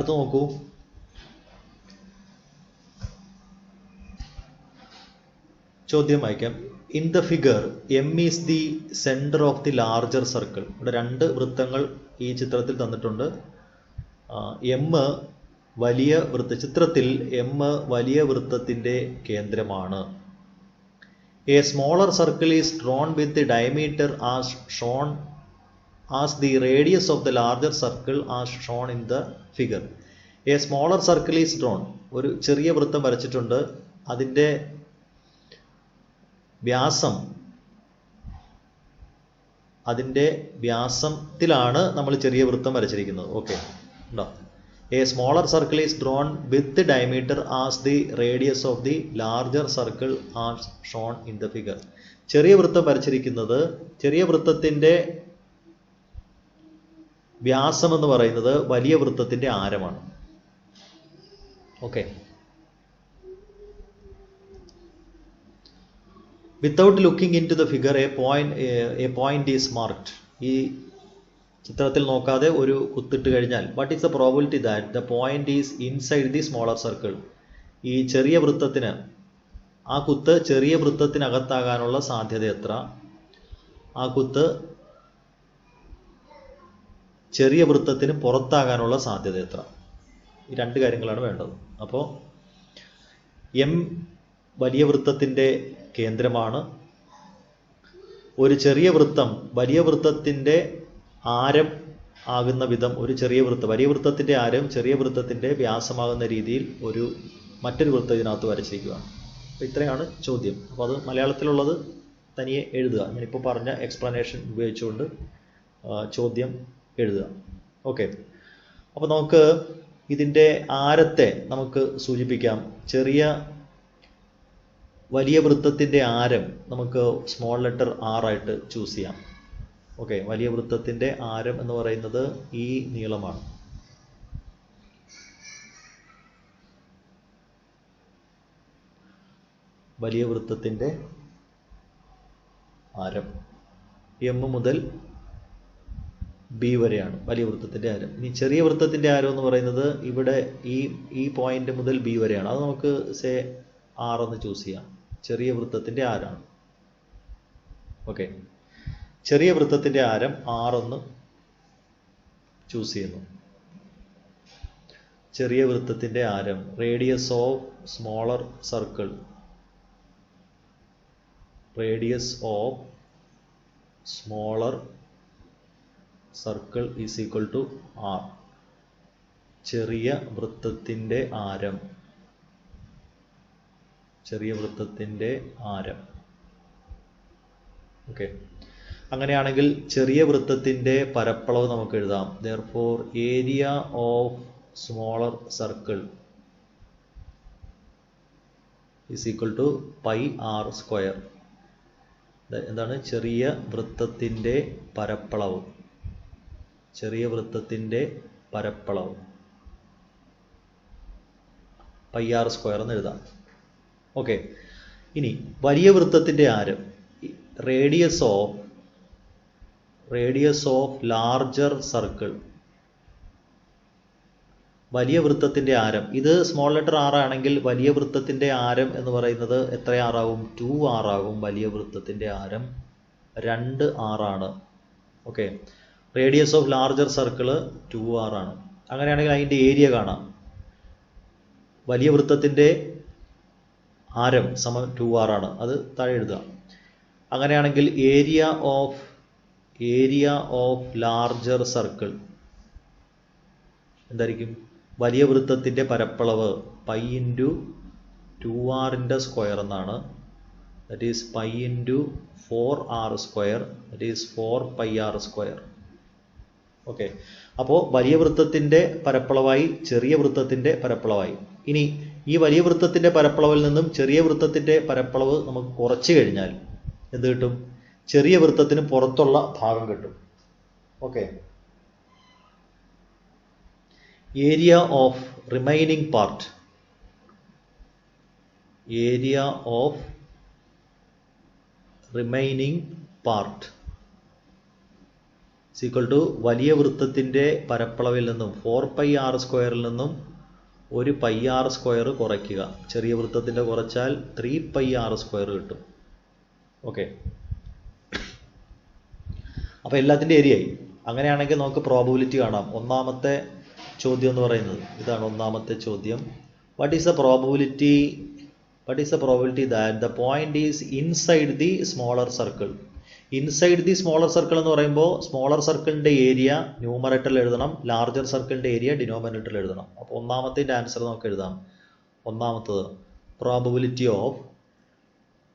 അടുത്ത് നോക്കൂ. ചോദ്യം വായിക്കാം. In the figure M is the centre of the larger circle. ഇവിടെ 2 വൃത്തങ്ങൾ ഈ ചിത്രത്തിൽ തന്നിട്ടുണ്ട്. എം വലിയ ചിത്രത്തിൽ എം വലിയ വൃത്തത്തിൻ്റെ കേന്ദ്രമാണ്. A smaller circle is drawn with the diameter as shown as the radius of the larger circle as shown in the figure. A smaller circle is drawn. ഒരു ചെറിയ വൃത്തം വരച്ചിട്ടുണ്ട്. അതിൻ്റെ വ്യാസത്തിലാണ് നമ്മൾ ചെറിയ വൃത്തം വരച്ചിരിക്കുന്നത്. ഓക്കെ, ഉണ്ടോ? A smaller circle is drawn with diameter as the radius of the larger circle as shown in the figure. ചെറിയ വൃത്തം വരച്ചിരിക്കുന്നത്, ചെറിയ വൃത്തത്തിൻ്റെ വ്യാസം എന്ന് പറയുന്നത് വലിയ വൃത്തത്തിൻ്റെ ആരമാണ്. Okay. Without looking into the figure a point is marked. ഈ ചിത്രത്തിൽ നോക്കാതെ ഒരു കുത്തിട്ട് കഴിഞ്ഞാൽ what is the probability that the point is inside the smaller circle. ഈ ചെറിയ വൃത്തത്തിന്, ആ കുത്ത് ചെറിയ വൃത്തത്തിനകത്താകാനുള്ള സാധ്യത എത്ര? ആ കുത്ത് ചെറിയ വൃത്തത്തിന് പുറത്താകാനുള്ള സാധ്യത എത്ര? ഈ 2 കാര്യങ്ങളാണ് വേണ്ടത്. അപ്പോൾ എം വലിയ വൃത്തത്തിൻ്റെ കേന്ദ്രമാണ്. ഒരു ചെറിയ വൃത്തം വലിയ വൃത്തത്തിൻ്റെ ആരം ആകുന്ന വിധം ഒരു ചെറിയ വൃത്തം, വലിയ വൃത്തത്തിൻ്റെ ആരം ചെറിയ വൃത്തത്തിൻ്റെ വ്യാസമാകുന്ന രീതിയിൽ മറ്റൊരു വൃത്തം ഇതിനകത്ത് വരച്ചിരിക്കുകയാണ്. അപ്പോൾ ഇത്രയാണ് ചോദ്യം. അപ്പോൾ അത് മലയാളത്തിലുള്ളത് തനിയെ എഴുതുക. ഞാനിപ്പോൾ പറഞ്ഞ എക്സ്പ്ലനേഷൻ ഉപയോഗിച്ചുകൊണ്ട് ചോദ്യം എഴുതുക. ഓക്കെ. അപ്പോൾ നമുക്ക് ഇതിൻ്റെ ആരത്തെ നമുക്ക് സൂചിപ്പിക്കാം. വലിയ വൃത്തത്തിൻ്റെ ആരം നമുക്ക് സ്മോൾ ലെറ്റർ R ആയിട്ട് ചൂസ് ചെയ്യാം. ഓക്കെ. വലിയ വൃത്തത്തിൻ്റെ ആരം എന്ന് പറയുന്നത് ഈ നീളമാണ്. വലിയ വൃത്തത്തിൻ്റെ ആരം M മുതൽ B വരെയാണ് വലിയ വൃത്തത്തിൻ്റെ ആരം. ഇനി ചെറിയ വൃത്തത്തിൻ്റെ ആരം എന്ന് പറയുന്നത് ഇവിടെ ഈ പോയിന്റ് മുതൽ B വരെയാണ്. അത് നമുക്ക് R എന്ന് ചൂസ് ചെയ്യാം. ചെറിയ വൃത്തത്തിൻ്റെ ആരാണ്. ഓക്കെ. ചെറിയ വൃത്തത്തിൻ്റെ ആരം R എന്ന് ചൂസ് ചെയ്യുന്നു. ചെറിയ വൃത്തത്തിൻ്റെ ആരം, radius of smaller circle, radius of smaller circle is equal to R. ചെറിയ വൃത്തത്തിൻ്റെ ആരം, ചെറിയ വൃത്തത്തിൻ്റെ ആരം. ഓക്കെ. അങ്ങനെയാണെങ്കിൽ ചെറിയ വൃത്തത്തിൻ്റെ പരപ്പളവ് നമുക്ക് എഴുതാം. therefore area of smaller circle is equal to pi R square. എന്താണ്? ചെറിയ വൃത്തത്തിൻ്റെ പരപ്പളവ്, ചെറിയ വൃത്തത്തിൻ്റെ പരപ്പളവ് പൈ R സ്ക്വയർ എന്ന് എഴുതാം. ഓക്കെ. ഇനി വലിയ വൃത്തത്തിൻ്റെ ആരം, റേഡിയസ് ഓഫ് ലാർജർ സർക്കിൾ, വലിയ വൃത്തത്തിൻ്റെ ആരം. ഇത് സ്മോൾ ലെറ്റർ R ആണെങ്കിൽ വലിയ വൃത്തത്തിൻ്റെ ആരം എന്ന് പറയുന്നത് എത്ര R ആകും? 2R ആകും. വലിയ വൃത്തത്തിൻ്റെ ആരം 2R ആണ്. Okay. Radius of larger circle 2R ആണ്. അങ്ങനെയാണെങ്കിൽ അതിൻ്റെ ഏരിയ കാണാം. വലിയ വൃത്തത്തിൻ്റെ ആരം സമം 2R ആണ്. അത് താഴെ എഴുതുക. അങ്ങനെയാണെങ്കിൽ ഏരിയ ഓഫ് ലാർജർ സർക്കിൾ എന്തായിരിക്കും? വലിയ വൃത്തത്തിൻ്റെ പരപ്പളവ് പൈ ഇൻറ്റു 2Rൻ്റെ സ്ക്വയർ എന്നാണ്. That is pi into 4R square, that is 4πR square. Okay. അപ്പോൾ വലിയ വൃത്തത്തിൻ്റെ പരപ്പളവായി, ചെറിയ വൃത്തത്തിൻ്റെ പരപ്പളവായി. ഇനി ഈ വലിയ വൃത്തത്തിൻ്റെ പരപ്പളവിൽ നിന്നും ചെറിയ വൃത്തത്തിൻ്റെ പരപ്പളവ് നമുക്ക് കുറച്ച് കഴിഞ്ഞാൽ എന്ത് കിട്ടും? ചെറിയ വൃത്തത്തിന് പുറത്തുള്ള ഭാഗം കിട്ടും. Okay. Area of remaining part, area of remaining part equal to വലിയ വൃത്തത്തിൻ്റെ പരപ്പളവിൽ നിന്നും 4πr² നിന്നും ഒരു πr² കുറയ്ക്കുക. ചെറിയ വൃത്തത്തിൻ്റെ കുറച്ചാൽ 3πr² കിട്ടും. ഓക്കെ, അപ്പോൾ എല്ലാത്തിൻ്റെ ഏരിയയായി. അങ്ങനെയാണെങ്കിൽ നമുക്ക് പ്രോബബിലിറ്റി കാണാം. ഒന്നാമത്തെ ചോദ്യം എന്ന് പറയുന്നത് ഇതാണ്. ഒന്നാമത്തെ ചോദ്യം, what is the probability that the point is inside the smaller circle. Inside the smaller circle എന്ന് പറയുമ്പോൾ സ്മോളർ സർക്കിളിൻ്റെ ഏരിയ ന്യൂമറേറ്ററിൽ എഴുതണം, ലാർജർ സർക്കിളിൻ്റെ ഏരിയ ഡിനോമിനേറ്ററിൽ എഴുതണം. അപ്പോൾ ഒന്നാമത്തിൻ്റെ ആൻസർ നമുക്ക് എഴുതാം. ഒന്നാമത്തത് probability of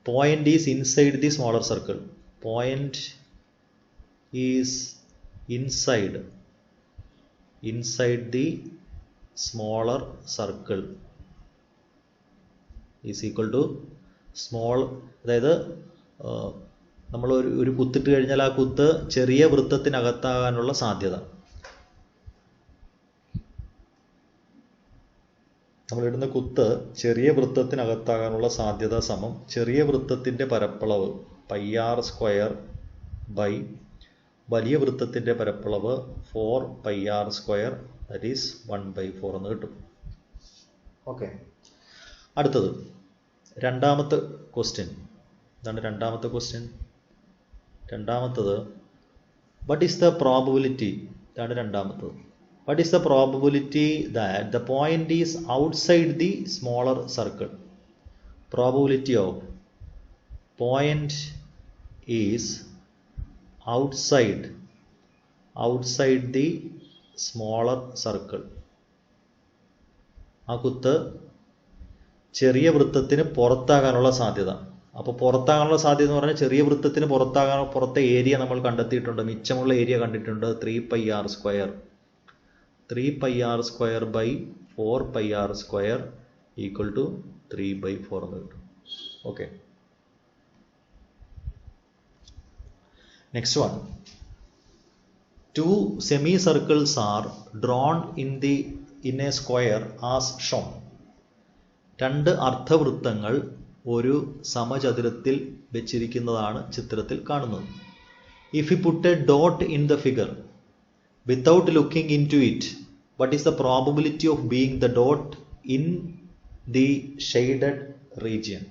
point is inside the smaller circle. Point is inside the smaller circle is equal to small, അതായത് നമ്മൾ ഒരു കുത്തിട്ട് കഴിഞ്ഞാൽ ആ കുത്ത് ചെറിയ വൃത്തത്തിനകത്താകാനുള്ള സാധ്യത, നമ്മളിടുന്ന കുത്ത് ചെറിയ വൃത്തത്തിനകത്താകാനുള്ള സാധ്യത സമം ചെറിയ വൃത്തത്തിൻ്റെ പരപ്പളവ് πr² ബൈ വലിയ വൃത്തത്തിൻ്റെ പരപ്പളവ് 4πr², ദാറ്റ് ഈസ് 1/4 എന്ന് കിട്ടും. ഓക്കെ, അടുത്തത് രണ്ടാമത്തെ ക്വസ്റ്റ്യൻ. ഇതാണ് രണ്ടാമത്തെ ക്വസ്റ്റ്യൻ. രണ്ടാമത്തത് വാട്ട് ഈസ് ദ പ്രോബബിലിറ്റി. ഇതാണ് രണ്ടാമത്തത്. What is the probability that the point is outside the smaller circle. Probability of point is outside the smaller circle. ആ കുത്ത് ചെറിയ വൃത്തത്തിന് പുറത്താകാനുള്ള സാധ്യത. അപ്പോൾ പുറത്താകാനുള്ള സാധ്യത എന്ന് പറഞ്ഞാൽ ചെറിയ വൃത്തത്തിന് പുറത്തെ ഏരിയ നമ്മൾ കണ്ടെത്തിയിട്ടുണ്ട്, മിച്ചമുള്ള ഏരിയ കണ്ടിട്ടുണ്ട്. 3πr². 3πr² by 4πr² equal to 3/4 എന്ന് കിട്ടും. Okay, next one, two semicircles are drawn in a square as shown. രണ്ട് അർദ്ധവൃത്തങ്ങൾ ഒരു സമചതുരത്തിൽ വെച്ചിരിക്കുന്നതാണ് ചിത്രത്തിൽ കാണുന്നത്. If we put a dot in the figure without looking into it, what is the probability of being the dot in the shaded region?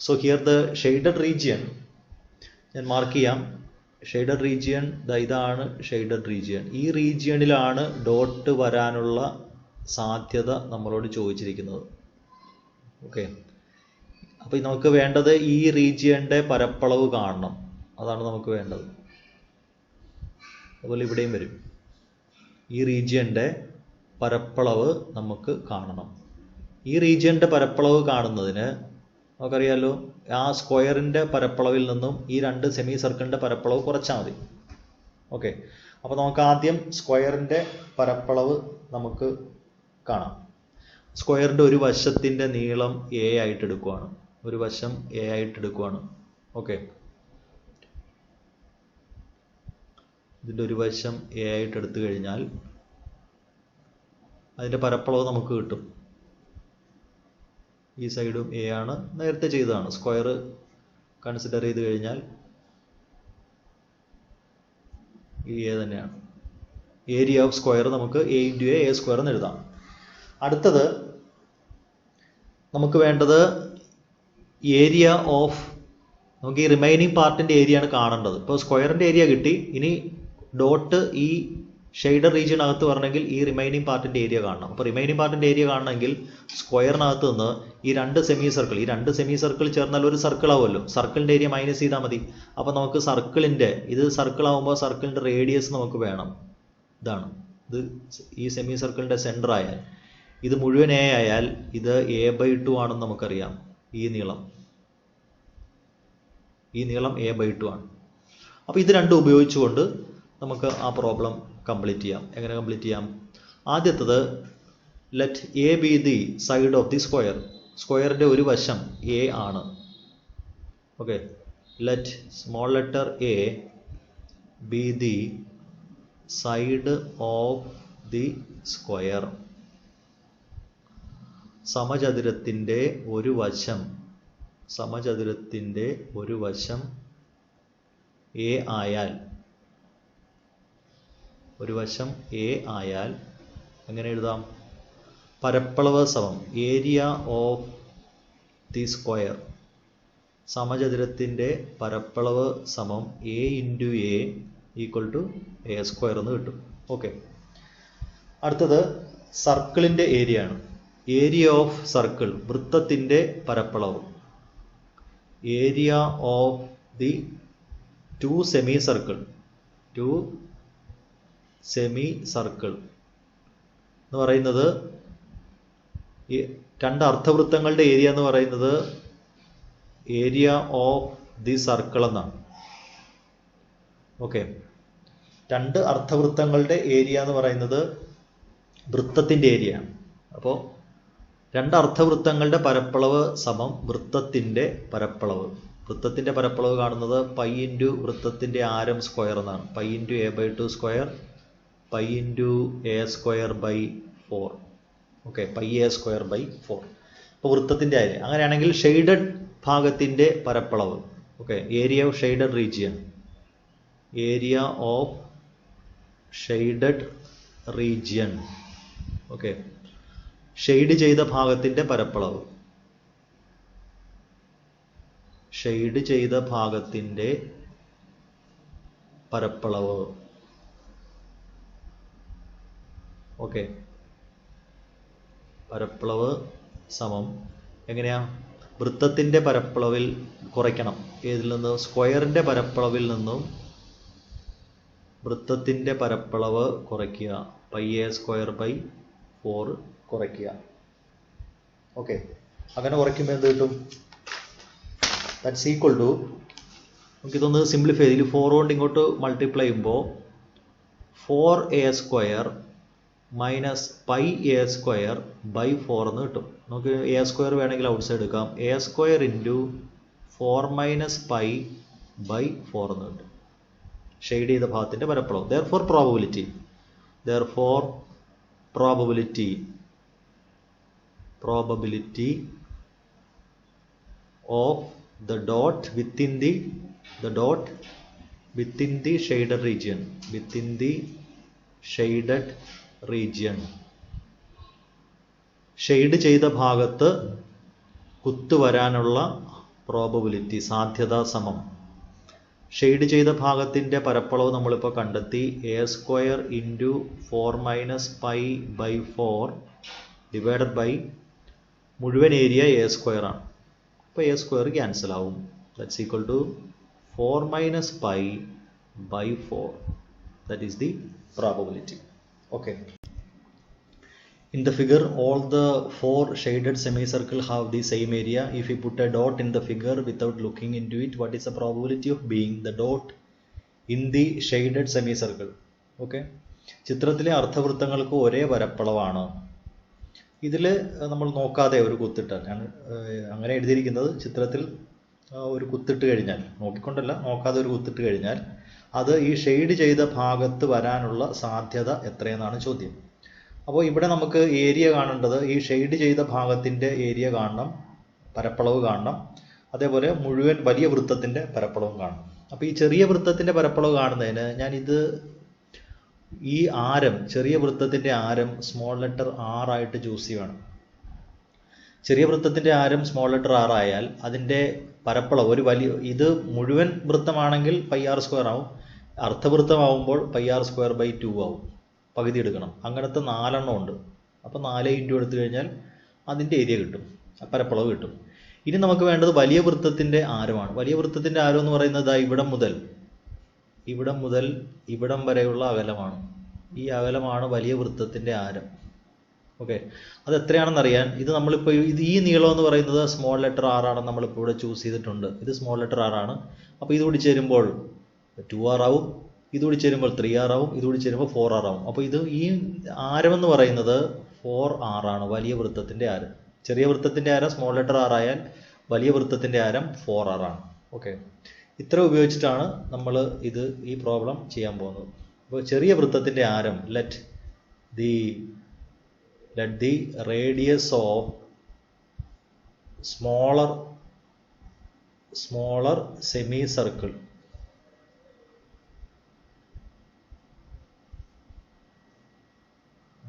So here the shaded region ഞാൻ mark ചെയ്യാം. Shaded region ഇതാണ് shaded region. ഈ റീജിയണിലാണ് dot വരാനുള്ള സാധ്യത നമ്മളോട് ചോദിച്ചിരിക്കുന്നത്. Okay, അപ്പോൾ നമുക്ക് വേണ്ടത് ഈ റീജിയൻ്റെ പരപ്പളവ് കാണണം, അതാണ് നമുക്ക് വേണ്ടത്. അതുപോലെ ഇവിടെയും വരും. ഈ റീജിയൻ്റെ പരപ്പളവ് നമുക്ക് കാണണം. ഈ റീജിയൻ്റെ പരപ്പളവ് കാണുന്നതിന് നമുക്കറിയാമല്ലോ, ആ സ്ക്വയറിൻ്റെ പരപ്പളവിൽ നിന്നും ഈ രണ്ട് സെമി സർക്കിളിൻ്റെ പരപ്പളവ് കുറച്ചാൽ മതി. ഓക്കെ, അപ്പോൾ നമുക്ക് ആദ്യം സ്ക്വയറിൻ്റെ പരപ്പളവ് നമുക്ക് കാണാം. സ്ക്വയറിൻ്റെ ഒരു വശത്തിൻ്റെ നീളം a ആയിട്ട് എടുക്കുവാണ്. ഒരു വശം a ആയിട്ട് എടുക്കുവാണ്. ഓക്കെ, ഇതിൻ്റെ ഒരു വശം a ആയിട്ട് എടുത്തു കഴിഞ്ഞാൽ അതിൻ്റെ പരപ്പളവ് നമുക്ക് കിട്ടും. ഈ സൈഡും a ആണ്, നേരത്തെ ചെയ്തതാണ്. സ്ക്വയർ കൺസിഡർ ചെയ്ത് കഴിഞ്ഞാൽ ഈ a തന്നെയാണ്. ഏരിയ ഓഫ് സ്ക്വയർ നമുക്ക് a × a² എന്ന് എഴുതാം. അടുത്തത് നമുക്ക് വേണ്ടത് ഏരിയ ഓഫ്, നമുക്ക് ഈ റിമൈനിങ് പാർട്ടിൻ്റെ ഏരിയയാണ് കാണേണ്ടത്. ഇപ്പോൾ സ്ക്വയറിൻ്റെ ഏരിയ കിട്ടി, ഇനി ഡോട്ട് ഈ ഷെയ്ഡഡ് റീജിയനകത്ത് വരണമെങ്കിൽ ഈ റിമൈനിങ് പാർട്ടിൻ്റെ ഏരിയ കാണണം. അപ്പോൾ റിമൈനിങ് പാർട്ടിൻ്റെ ഏരിയ കാണണമെങ്കിൽ സ്ക്വയറിനകത്ത് നിന്ന് ഈ രണ്ട് സെമി സർക്കിൾ ചേർന്നാൽ ഒരു സർക്കിൾ ആവുമല്ലോ. സർക്കിളിൻ്റെ ഏരിയ മൈനസ് ചെയ്താൽ മതി. അപ്പോൾ നമുക്ക് സർക്കിളിൻ്റെ, ഇത് സർക്കിൾ ആകുമ്പോൾ സർക്കിളിൻ്റെ റേഡിയസ് നമുക്ക് വേണം. ഇതാണ്, ഇത് ഈ സെമി സർക്കിളിൻ്റെ സെൻറ്റർ ആയാൽ, ഇത് മുഴുവൻ a ആയാൽ ഇത് a/2 ആണെന്ന് നമുക്കറിയാം. ഈ നീളം a/2 ആണ്. അപ്പോൾ ഇത് രണ്ടും ഉപയോഗിച്ചുകൊണ്ട് നമുക്ക് ആ പ്രോബ്ലം കംപ്ലീറ്റ് ചെയ്യാം. എങ്ങനെ കംപ്ലീറ്റ് ചെയ്യാം? ആദ്യത്തത്, let A be the side of the square. സ്ക്വയറിൻ്റെ ഒരു വശം a ആണ്. Okay, let small letter a be the side of the square. സമചതുരത്തിൻ്റെ ഒരു വശം a ആയാൽ ഒരു വശം എ ആയാൽ എങ്ങനെ എഴുതാം? പരപ്പളവ് സമം ഏരിയ ഓഫ് ദി സ്ക്വയർ, സമചതുരത്തിൻ്റെ പരപ്പളവ് സമം a into a equal to a square എന്ന് കിട്ടും. ഓക്കെ. അടുത്തത് സർക്കിളിൻ്റെ ഏരിയ ആണ്. ഏരിയ ഓഫ് സർക്കിൾ, വൃത്തത്തിൻ്റെ പരപ്പളവ്. Area of the two semi circle എന്ന് പറയുന്നത്, ഈ രണ്ട് അർദ്ധവൃത്തങ്ങളുടെ ഏരിയ എന്ന് പറയുന്നത് ഏരിയ ഓഫ് ദി സർക്കിൾ എന്നാണ്. ഓക്കെ. രണ്ട് അർദ്ധവൃത്തങ്ങളുടെ ഏരിയ എന്ന് പറയുന്നത് വൃത്തത്തിൻ്റെ ഏരിയ ആണ്. അപ്പോൾ രണ്ട് അർദ്ധവൃത്തങ്ങളുടെ പരപ്പളവ് സമം വൃത്തത്തിൻ്റെ പരപ്പളവ്. വൃത്തത്തിൻ്റെ പരപ്പളവ് കാണുന്നത് പൈ ഇൻറ്റു വൃത്തത്തിൻ്റെ ആരം സ്ക്വയർ എന്നാണ്. Pi into a/2 square, pi into a square by 4. Okay, pi a square by 4. അപ്പോൾ വൃത്തത്തിൻ്റെ ആരം. അങ്ങനെയാണെങ്കിൽ ഷെയ്ഡഡ് ഭാഗത്തിൻ്റെ പരപ്പളവ്. Okay, area of shaded region. Area of shaded region. Okay, shade ചെയ്ത ഭാഗത്തിൻ്റെ പരപ്പളവ്. ഷെയ്ഡ് ചെയ്ത ഭാഗത്തിൻ്റെ പരപ്പളവ്. ഓക്കെ, പരപ്പളവ് സമം എങ്ങനെയാ? വൃത്തത്തിൻ്റെ പരപ്പളവിൽ കുറയ്ക്കണം. ഏതിൽ നിന്ന്? സ്ക്വയറിൻ്റെ പരപ്പളവിൽ നിന്നും വൃത്തത്തിൻ്റെ പരപ്പളവ് കുറയ്ക്കുക. പൈ a സ്ക്വയർ ബൈ 4 കുറയ്ക്കുക. ഓക്കെ, അങ്ങനെ കുറയ്ക്കുമ്പോൾ എന്ത് കിട്ടും? ദാറ്റ്സ് ഈക്വൽ ടു, നമുക്കിതൊന്ന് സിംപ്ലിഫൈ ചെയ്ത് 4 കൊണ്ട് ഇങ്ങോട്ട് മൾട്ടിപ്ലൈ ചെയ്യുമ്പോൾ 4a square minus pi a square by 4 എന്ന് കിട്ടും. നമുക്ക് a സ്ക്വയർ വേണമെങ്കിൽ ഔട്ട് സൈഡ് എടുക്കാം. a square into 4 minus pi by 4 എന്ന് കിട്ടും. ഷെയ്ഡ് ചെയ്ത ഭാഗത്തിൻ്റെ പരപ്പളവ്. therefore probability of the dot within the shaded region, shade ചെയ്ത ഭാഗത്ത് കുത്തു വരാനുള്ള പ്രോബബിലിറ്റി, സാധ്യത സമം. ഷെയ്ഡ് ചെയ്ത ഭാഗത്തിൻ്റെ പരപ്പളവ് നമ്മളിപ്പോൾ കണ്ടെത്തി. a square into 4 minus pi by 4 divided by മുഴുവൻ ഏരിയ a സ്ക്വയർ ആണ്. അപ്പോൾ a സ്ക്വയർ ക്യാൻസൽ ആവും. That's equal to 4 minus pi by 4. That is the probability. Okay. In the figure, all the 4 shaded semicircle have the same area. If we put a dot in the figure without looking into it, what is the probability of being the dot in the shaded semicircle? Okay. ചിത്രത്തിലെ അർദ്ധവൃത്തങ്ങൾക്ക് ഒരേ പരപ്പളവാണ്. ഇതിൽ നമ്മൾ നോക്കാതെ ഒരു കുത്തിട്ടാൽ, അങ്ങനെ എഴുതിയിരിക്കുന്നത്, ചിത്രത്തിൽ ഒരു കുത്തിട്ട് കഴിഞ്ഞാൽ, നോക്കിക്കൊണ്ടല്ല, നോക്കാതെ ഒരു കുത്തിട്ട് കഴിഞ്ഞാൽ അത് ഈ ഷെയ്ഡ് ചെയ്ത ഭാഗത്ത് വരാനുള്ള സാധ്യത എത്രയെന്നാണ് ചോദ്യം. അപ്പോൾ ഇവിടെ നമുക്ക് ഏരിയ കാണേണ്ടത്, ഈ ഷെയ്ഡ് ചെയ്ത ഭാഗത്തിൻ്റെ ഏരിയ കാണണം, പരപ്പളവ് കാണണം. അതേപോലെ മുഴുവൻ വലിയ വൃത്തത്തിൻ്റെ പരപ്പളവും കാണണം. അപ്പോൾ ഈ ചെറിയ വൃത്തത്തിൻ്റെ പരപ്പളവ് കാണുന്നതിന് ഞാനിത് ഈ ആരം, ചെറിയ വൃത്തത്തിൻ്റെ ആരം സ്മോൾ ലെറ്റർ r ആയിട്ട് ചൂസ് ചെയ്യുകയാണ്. ചെറിയ വൃത്തത്തിൻ്റെ ആരം സ്മോൾ ലെറ്റർ r ആയാൽ അതിൻ്റെ പരപ്പളവ് ഒരു വലിയ, ഇത് മുഴുവൻ വൃത്തമാണെങ്കിൽ പൈ r സ്ക്വയർ ആവും. അർദ്ധവൃത്തമാവുമ്പോൾ പൈ r സ്ക്വയർ ബൈ 2 ആവും. പകുതി എടുക്കണം. അങ്ങനത്തെ 4 എണ്ണം ഉണ്ട്. അപ്പോൾ 4 ഇൻറ്റു എടുത്തു കഴിഞ്ഞാൽ അതിൻ്റെ ഏരിയ കിട്ടും, പരപ്പളവ് കിട്ടും. ഇനി നമുക്ക് വേണ്ടത് വലിയ വൃത്തത്തിൻ്റെ ആരമാണ്. വലിയ വൃത്തത്തിൻ്റെ ആരം എന്ന് പറയുന്നത് ഇവിടം മുതൽ ഇവിടം വരെയുള്ള അകലമാണ്. ഈ അകലമാണ് വലിയ വൃത്തത്തിൻ്റെ ആരം. ഓക്കെ, അത് എത്രയാണെന്ന് അറിയാൻ ഇത് നമ്മളിപ്പോൾ ഈ നീളം എന്ന് പറയുന്നത് സ്മോൾ ലെറ്റർ r ആണെന്ന് നമ്മളിപ്പോൾ ഇവിടെ ചൂസ് ചെയ്തിട്ടുണ്ട്. ഇത് സ്മോൾ ലെറ്റർ r ആണ്. അപ്പോൾ ഇതുകൂടി ചേരുമ്പോൾ 2r ആവും, ഇതുകൂടി ചേരുമ്പോൾ 3r ആവും, ഇതുകൂടി ചേരുമ്പോൾ 4r ആവും. അപ്പോൾ ഈ ആരമെന്ന് പറയുന്നത് 4r ആണ്, വലിയ വൃത്തത്തിൻ്റെ ആരം. ചെറിയ വൃത്തത്തിൻ്റെ ആരം സ്മോൾ ലെറ്റർ r ആയാൽ വലിയ വൃത്തത്തിൻ്റെ ആരം 4r ആണ്. ഓക്കെ, ഇത്ര ഉപയോഗിച്ചിട്ടാണ് നമ്മൾ ഈ പ്രോബ്ലം ചെയ്യാൻ പോകുന്നത്. അപ്പോൾ ചെറിയ വൃത്തത്തിൻ്റെ ആരം, let the radius of smaller semi circle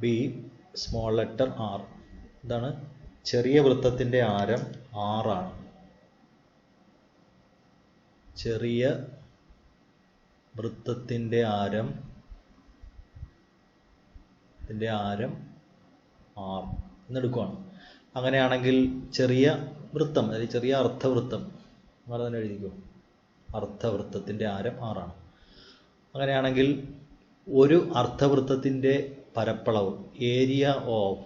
be small letter r. ഇതാണ് ചെറിയ വൃത്തത്തിൻ്റെ ആരം 6 ആണ്. ചെറിയ വൃത്തത്തിൻ്റെ ആരം 6 എന്നെടുക്കുകയാണ്. അങ്ങനെയാണെങ്കിൽ ചെറിയ വൃത്തം, അതായത് ചെറിയ അർദ്ധവൃത്തം, അങ്ങനെ തന്നെ എഴുതിക്കോ. അർദ്ധവൃത്തത്തിൻ്റെ ആരം 6 ആണ്. അങ്ങനെയാണെങ്കിൽ ഒരു അർദ്ധവൃത്തത്തിൻ്റെ പരപ്പളവ് ഏരിയ ഓഫ്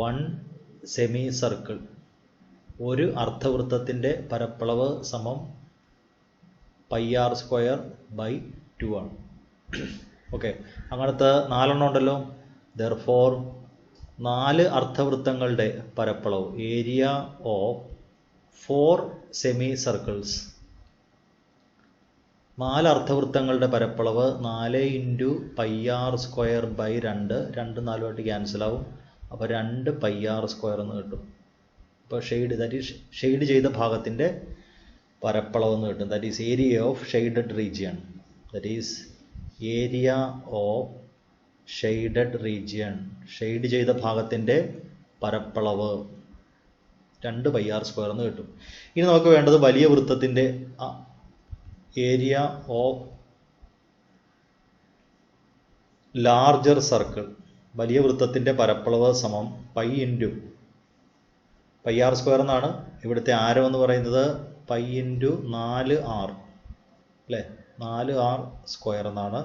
1 സെമി സർക്കിൾ, ഒരു അർദ്ധവൃത്തത്തിൻ്റെ പരപ്പളവ് സമം πr² ആണ്. ഓക്കെ, അങ്ങനത്തെ 4 എണ്ണം ഉണ്ടല്ലോ. ദെർഫോർ 4 അർദ്ധവൃത്തങ്ങളുടെ പരപ്പളവ് ഏരിയ ഓഫ് 4 സെമി സർക്കിൾസ്, 4 അർദ്ധവൃത്തങ്ങളുടെ പരപ്പളവ് 4 × πr² 2 4 ക്യാൻസൽ ആവും. അപ്പോൾ 2 πr² എന്ന് കിട്ടും. ഇപ്പോൾ ഷെയ്ഡ് ചെയ്ത ഭാഗത്തിൻ്റെ പരപ്പളവ് എന്ന് കിട്ടും. That is area of shaded region. That is area of shaded region. Shade ചെയ്ത ഭാഗത്തിൻ്റെ പരപ്പളവ് 2 πr² എന്ന് കിട്ടും. ഇനി നമുക്ക് വേണ്ടത് വലിയ വൃത്തത്തിൻ്റെ ഏരിയ ഓഫ് ലാർജർ സർക്കിൾ. വലിയ വൃത്തത്തിൻ്റെ പരപ്പളവ് സമം π × πr² എന്നാണ്. ഇവിടുത്തെ ആരം എന്ന് പറയുന്നത് π × 4r അല്ലേ, 4r² എന്നാണ്.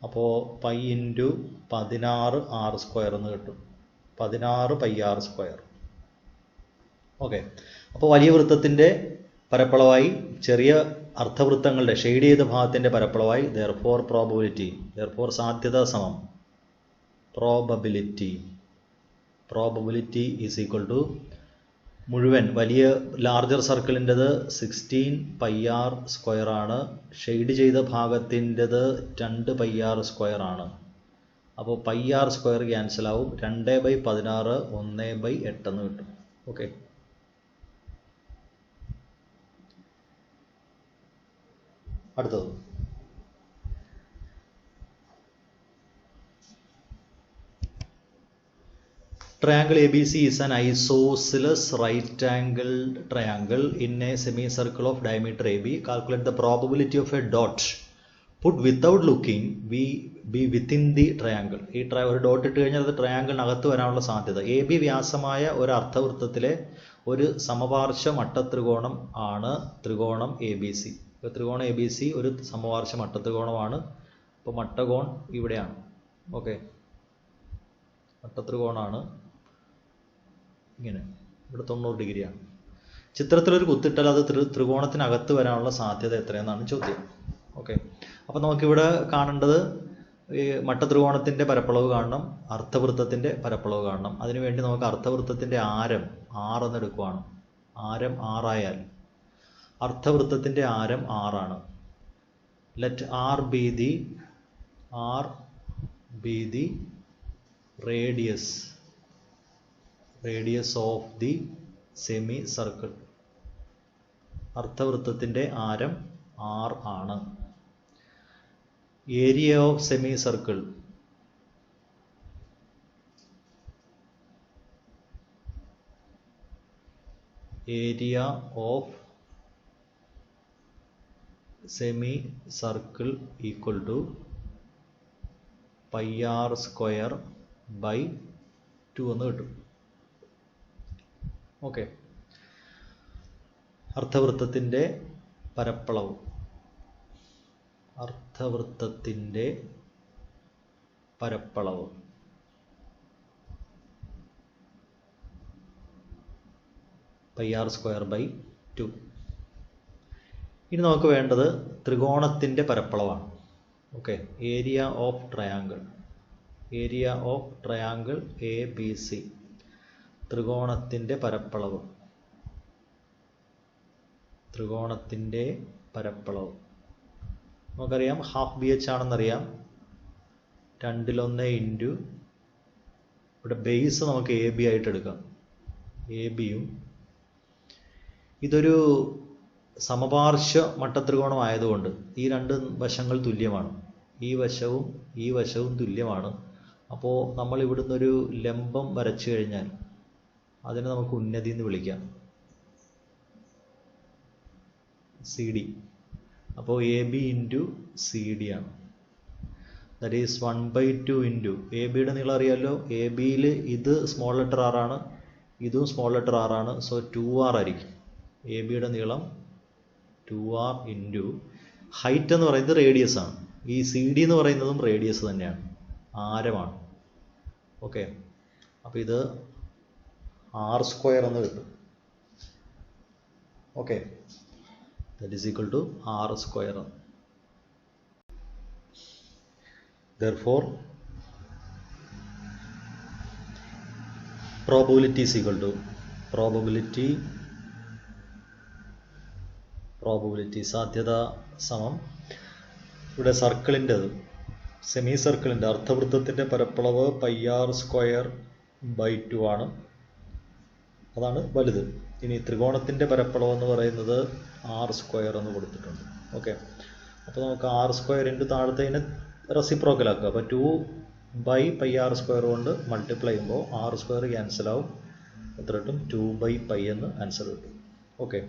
അപ്പോൾ π × 16r² എന്ന് കിട്ടും. 16 πr². ഓക്കെ, അപ്പോൾ വലിയ വൃത്തത്തിൻ്റെ പരപ്പളവായി ചെറിയ അർദ്ധവൃത്തങ്ങളുടെ ഷെയ്ഡ് ചെയ്ത ഭാഗത്തിൻ്റെ പരപ്പളവായി therefore സാധ്യത സമം പ്രോബബിലിറ്റി ഈസ് ഈക്വൽ ടു മുഴുവൻ വലിയ ലാർജർ സർക്കിളിൻ്റെത് 16 πr² ആണ്. ഷെയ്ഡ് ചെയ്ത ഭാഗത്തിൻ്റെത് 2 πr² ആണ്. അപ്പോൾ πr² ക്യാൻസൽ ആവും. 2/16 1/8 എന്ന് കിട്ടും. ഓക്കെ, അടുത്തത് triangle ABC is an isosceles right-angled triangle in a semicircle of diameter AB. Calculate the probability of a dot put without looking be within the triangle. ഒരു dot ഇട്ട് കഴിഞ്ഞാൽ അത് ട്രയാങ്കിളിനകത്ത് വരാനുള്ള സാധ്യത. AB വ്യാസമായ ഒരു അർദ്ധവൃത്തത്തിലെ ഒരു സമപാർശ്വ മട്ടത്രികോണം ആണ് ത്രികോണം ABC. ത്രികോണം ABC ഒരു സമപാർശ്വ മട്ടത്രികോണമാണ്. അപ്പോൾ മട്ടകോൺ ഇവിടെയാണ്. ഓക്കെ, മട്ടത്രികോണാണ് ഇങ്ങനെ, ഇവിടെ 90 ഡിഗ്രിയാണ്. ചിത്രത്തിലൊരു കുത്തിട്ടാൽ അത് ത്രികോണത്തിനകത്ത് വരാനുള്ള സാധ്യത എത്രയെന്നാണ് ചോദ്യം. ഓക്കെ, അപ്പോൾ നമുക്കിവിടെ കാണേണ്ടത് ഈ മട്ടത്രികോണത്തിൻ്റെ പരപ്പളവ് കാണണം, അർദ്ധവൃത്തത്തിൻ്റെ പരപ്പളവ് കാണണം. അതിനുവേണ്ടി നമുക്ക് അർദ്ധവൃത്തത്തിൻ്റെ ആരം 6 എന്ന് എടുക്കുവാണ്. ആരം 6 ആയാൽ അർദ്ധവൃത്തത്തിൻ്റെ ആരം 6 ആണ്. ലെറ്റ് R be the radius of the semicircle. അർദ്ധവൃത്തത്തിൻ്റെ ആരം 6 ആണ്. Area of semicircle equal to πr²/2 എന്ന് കിട്ടും. ഓക്കെ, അർദ്ധവൃത്തത്തിൻ്റെ പരപ്പളവ് πr²/2. ഇനി നമുക്ക് വേണ്ടത് ത്രികോണത്തിൻ്റെ പരപ്പളവാണ്. Okay, area of triangle ABC. ത്രികോണത്തിൻ്റെ പരപ്പളവ് നമുക്കറിയാം, ഹാഫ് BH ആണെന്നറിയാം. 2/1 ഇൻറ്റു ഇവിടെ ബേസ് നമുക്ക് AB ആയിട്ട് എടുക്കാം. AB-യും ഇതൊരു സമപാർശ്വ മട്ടത്രികോണം ആയതുകൊണ്ട് ഈ രണ്ട് വശങ്ങൾ തുല്യമാണ്. ഈ വശവും തുല്യമാണ്. അപ്പോൾ നമ്മൾ ഇവിടുന്ന് ഒരു ലംബം വരച്ചു കഴിഞ്ഞാൽ അതിനെ നമുക്ക് ഉന്നതി എന്ന് വിളിക്കാം, സി ഡി. അപ്പോൾ A B into C D ആണ്. ദാറ്റ് ഈസ് 1/2 ഇൻറ്റു എ ബിയുടെ നീളം അറിയാമല്ലോ. എ ബിയിൽ ഇത് സ്മോൾ ലെറ്റർ ആർ ആണ്, ഇതും സ്മോൾ ലെറ്റർ ആർ ആണ്. സോ 2r ആയിരിക്കും. എ ബിയുടെ നീളം 2r ഇൻറ്റു ഹൈറ്റ് എന്ന് പറയുന്നത് റേഡിയസ് ആണ്. ഈ സി ഡി എന്ന് പറയുന്നതും റേഡിയസ് തന്നെയാണ്, ആരമാണ്. ഓക്കെ, അപ്പോൾ ഇത് r² എന്ന് കിട്ടും. Okay, that is equal to r². Therefore, probability is equal to probability സാധ്യത സമം ഇവിടെ സർക്കിളിൻ്റെത്, സെമി സർക്കിളിൻ്റെ അർദ്ധവൃത്തത്തിൻ്റെ പരപ്പളവ് πr²/2 ആണ്, അതാണ് വലുത്. ഇനി ത്രികോണത്തിൻ്റെ പരപ്പളവ് എന്ന് പറയുന്നത് r² എന്ന് കൊടുത്തിട്ടുണ്ട്. ഓക്കെ, അപ്പോൾ നമുക്ക് r² ഇൻറ്റു താഴത്തേന് റെസിപ്രോക്കൽ ആക്കുക. അപ്പോൾ 2/πr² കൊണ്ട് മൾട്ടിപ്ലൈ ചെയ്യുമ്പോൾ r² ക്യാൻസൽ ആവും. എത്ര കിട്ടും? 2/π എന്ന് ആൻസർ കിട്ടും. ഓക്കെ,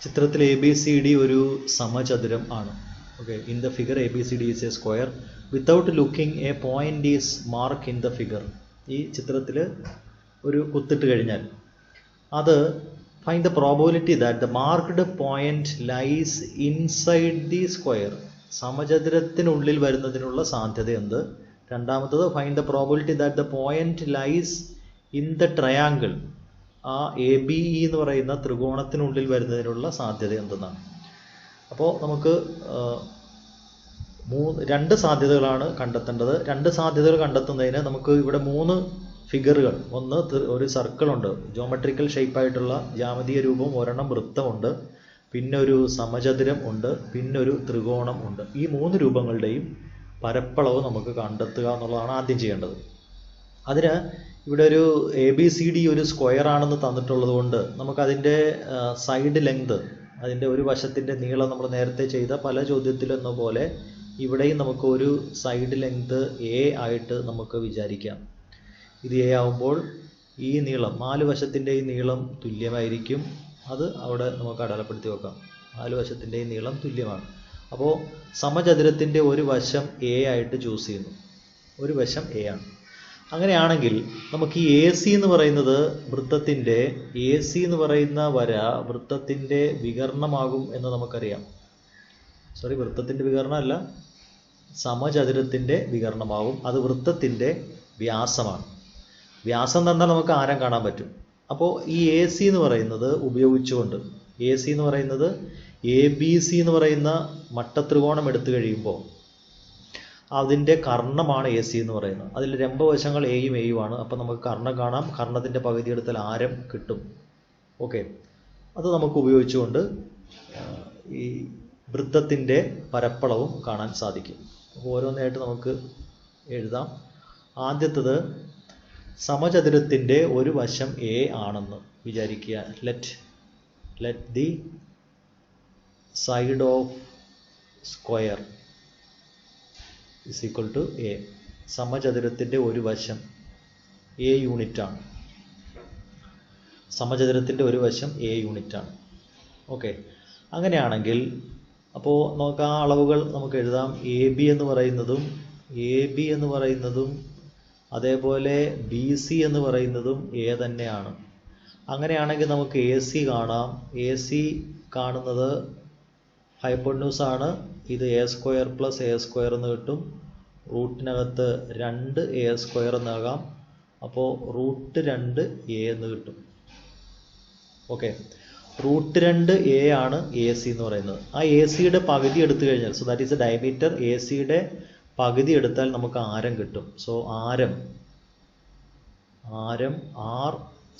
ചിത്രത്തിൽ ABCD ഒരു സമചതുരം ആണ്. Okay, in the figure ABCD is A square without looking A point is mark in the figure. ഈ ചിത്രത്തിൽ ഒരു കുത്തിട്ട് കഴിഞ്ഞാൽ അത് find the probability that the marked point lies inside the square. സമചതുരത്തിനുള്ളിൽ വരുന്നതിനുള്ള സാധ്യത എന്ത്? രണ്ടാമത്തത് find the probability that the point lies in the triangle. ആ ABE എന്ന് പറയുന്ന ത്രികോണത്തിനുള്ളിൽ വരുന്നതിനുള്ള സാധ്യത എന്തെന്നാണ്. അപ്പോൾ നമുക്ക് രണ്ട് സാധ്യതകളാണ് കണ്ടെത്തേണ്ടത്. രണ്ട് സാധ്യതകൾ കണ്ടെത്തുന്നതിന് നമുക്ക് ഇവിടെ 3 ഫിഗറുകൾ, ഒന്ന് ഒരു സർക്കിളുണ്ട്, ജോമെട്രിക്കൽ ഷേപ്പായിട്ടുള്ള ജാമിതീയ രൂപം, ഒരെണ്ണം വൃത്തമുണ്ട്, പിന്നെ ഒരു സമചതുരം ഉണ്ട്, പിന്നെ ഒരു ത്രികോണം ഉണ്ട്. ഈ 3 രൂപങ്ങളുടെയും പരപ്പളവ് നമുക്ക് കണ്ടെത്തുക എന്നുള്ളതാണ് ആദ്യം ചെയ്യേണ്ടത്. അതിന് ഇവിടെ ഒരു ABCD ഒരു സ്ക്വയർ ആണെന്ന് തന്നിട്ടുള്ളത് കൊണ്ട് നമുക്കതിൻ്റെ സൈഡ് ലെങ്ത്, അതിൻ്റെ ഒരു വശത്തിൻ്റെ നീളം നമ്മൾ നേരത്തെ ചെയ്ത പല ചോദ്യത്തിലെന്ന പോലെ ഇവിടെയും നമുക്ക് ഒരു സൈഡ് ലെങ്ത് A ആയിട്ട് നമുക്ക് വിചാരിക്കാം. ഇത് A ആവുമ്പോൾ ഈ നീളം, 4 വശത്തിൻ്റെ ഈ നീളം തുല്യമായിരിക്കും. അത് അവിടെ നമുക്ക് അടയാളപ്പെടുത്തി വെക്കാം. 4 വശത്തിൻ്റെ ഈ നീളം തുല്യമാണ്. അപ്പോൾ സമചതുരത്തിൻ്റെ ഒരു വശം A ആയിട്ട് ചൂസ് ചെയ്യുന്നു, ഒരു വശം A ആണ്. അങ്ങനെയാണെങ്കിൽ നമുക്ക് ഈ AC എന്ന് പറയുന്നത് വൃത്തത്തിൻ്റെ, AC എന്ന് പറയുന്ന വര വൃത്തത്തിൻ്റെ വികർണമാകും എന്ന് നമുക്കറിയാം. വൃത്തത്തിൻ്റെ വികരണമല്ല, സമചതുരത്തിൻ്റെ വികരണമാകും. അത് വൃത്തത്തിൻ്റെ വ്യാസമാണ്. വ്യാസം തന്നാൽ നമുക്ക് ആരം കാണാൻ പറ്റും. അപ്പോൾ ഈ AC എന്ന് പറയുന്നത് ഉപയോഗിച്ചുകൊണ്ട്, AC എന്ന് പറയുന്നത് ABC എന്ന് പറയുന്ന മട്ടത്രികോണം എടുത്തു കഴിയുമ്പോൾ അതിൻ്റെ കർണമാണ് AC എന്ന് പറയുന്നത്. അതിൽ ലംബവശങ്ങൾ Aയും Aയും ആണ്. അപ്പോൾ നമുക്ക് കർണം കാണാം. കർണത്തിൻ്റെ പകുതി എടുത്താൽ ആരം കിട്ടും. ഓക്കെ, അത് നമുക്ക് ഉപയോഗിച്ചുകൊണ്ട് ഈ വൃത്തത്തിൻ്റെ പരപ്പളവും കാണാൻ സാധിക്കും. അപ്പോൾ ഓരോന്നായിട്ട് നമുക്ക് എഴുതാം. ആദ്യത്തത് സമചതുരത്തിൻ്റെ ഒരു വശം A ആണെന്ന് വിചാരിക്കുക. Let the side of square is equal to A. സമചതുരത്തിൻ്റെ ഒരു വശം A യൂണിറ്റാണ്. സമചതുരത്തിൻ്റെ ഒരു വശം A യൂണിറ്റാണ്. ഓക്കെ, അങ്ങനെയാണെങ്കിൽ അപ്പോൾ നമുക്ക് ആ അളവുകൾ നമുക്ക് എഴുതാം. AB എന്ന് പറയുന്നതും അതേപോലെ BC എന്ന് പറയുന്നതും A തന്നെയാണ്. അങ്ങനെയാണെങ്കിൽ നമുക്ക് AC കാണാം. AC കാണുന്നത് ഹൈപ്പോട്ടന്യൂസ് ആണ്. ഇത് A² + A² എന്ന് കിട്ടും. റൂട്ടിനകത്ത് 2A² എന്നാകാം. അപ്പോൾ √2A എന്ന് കിട്ടും. ഓക്കെ, √2A ആണ് AC എന്ന് പറയുന്നത്. ആ ACയുടെ പകുതി എടുത്തു കഴിഞ്ഞാൽ, so that is a diameter. ACയുടെ പകുതി എടുത്താൽ നമുക്ക് ആരം കിട്ടും. സോ ആരം R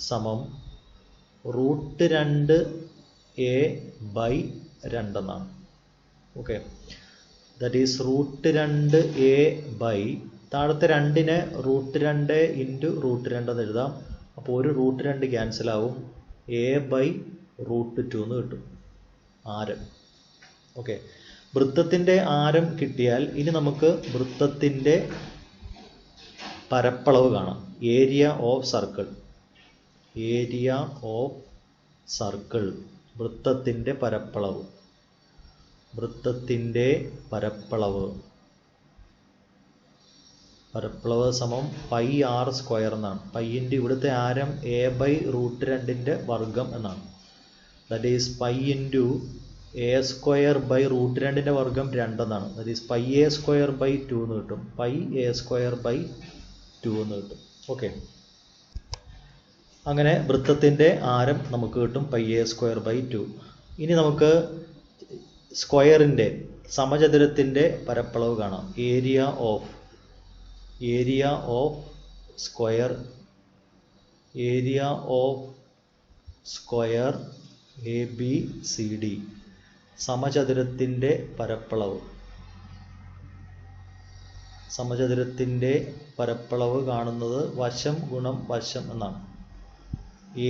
സമം √2A/2 എന്നാണ്. ഓക്കെ, ദാറ്റ് ഈസ് √2A/ താഴത്തെ 2നെ √2 × √2 എന്ന് എഴുതാം. അപ്പോൾ ഒരു √2 ക്യാൻസൽ ആവും. a/√2 എന്ന് കിട്ടും ആരം. ഓക്കെ, വൃത്തത്തിൻ്റെ ആരം കിട്ടിയാൽ ഇനി നമുക്ക് വൃത്തത്തിൻ്റെ പരപ്പളവ് കാണാം. Area of circle, area of circle, വൃത്തത്തിൻ്റെ പരപ്പളവ്, വൃത്തത്തിൻ്റെ പരപ്പളവ്, പരപ്പളവ് സമം πr² എന്നാണ്. പൈൻ്റെ ഇവിടുത്തെ ആരം a/√2 വർഗം എന്നാണ്. ദാറ്റ് ഈസ് π ഇൻറ്റു a²/√2 വർഗം 2 എന്നാണ്. ദാറ്റ് ഈസ് πa²/2 എന്ന് കിട്ടും. πa²/2 എന്ന് കിട്ടും. ഓക്കെ, അങ്ങനെ വൃത്തത്തിൻ്റെ ആരം നമുക്ക് കിട്ടും πa²/2. ഇനി നമുക്ക് സ്ക്വയറിൻ്റെ, സമചതുരത്തിൻ്റെ പരപ്പളവ് കാണാം. Area of square, area of square ABCD, സമചതുരത്തിൻ്റെ പരപ്പളവ്, സമചതുരത്തിൻ്റെ പരപ്പളവ് കാണുന്നത് വശം ഗുണം വശം എന്നാണ്.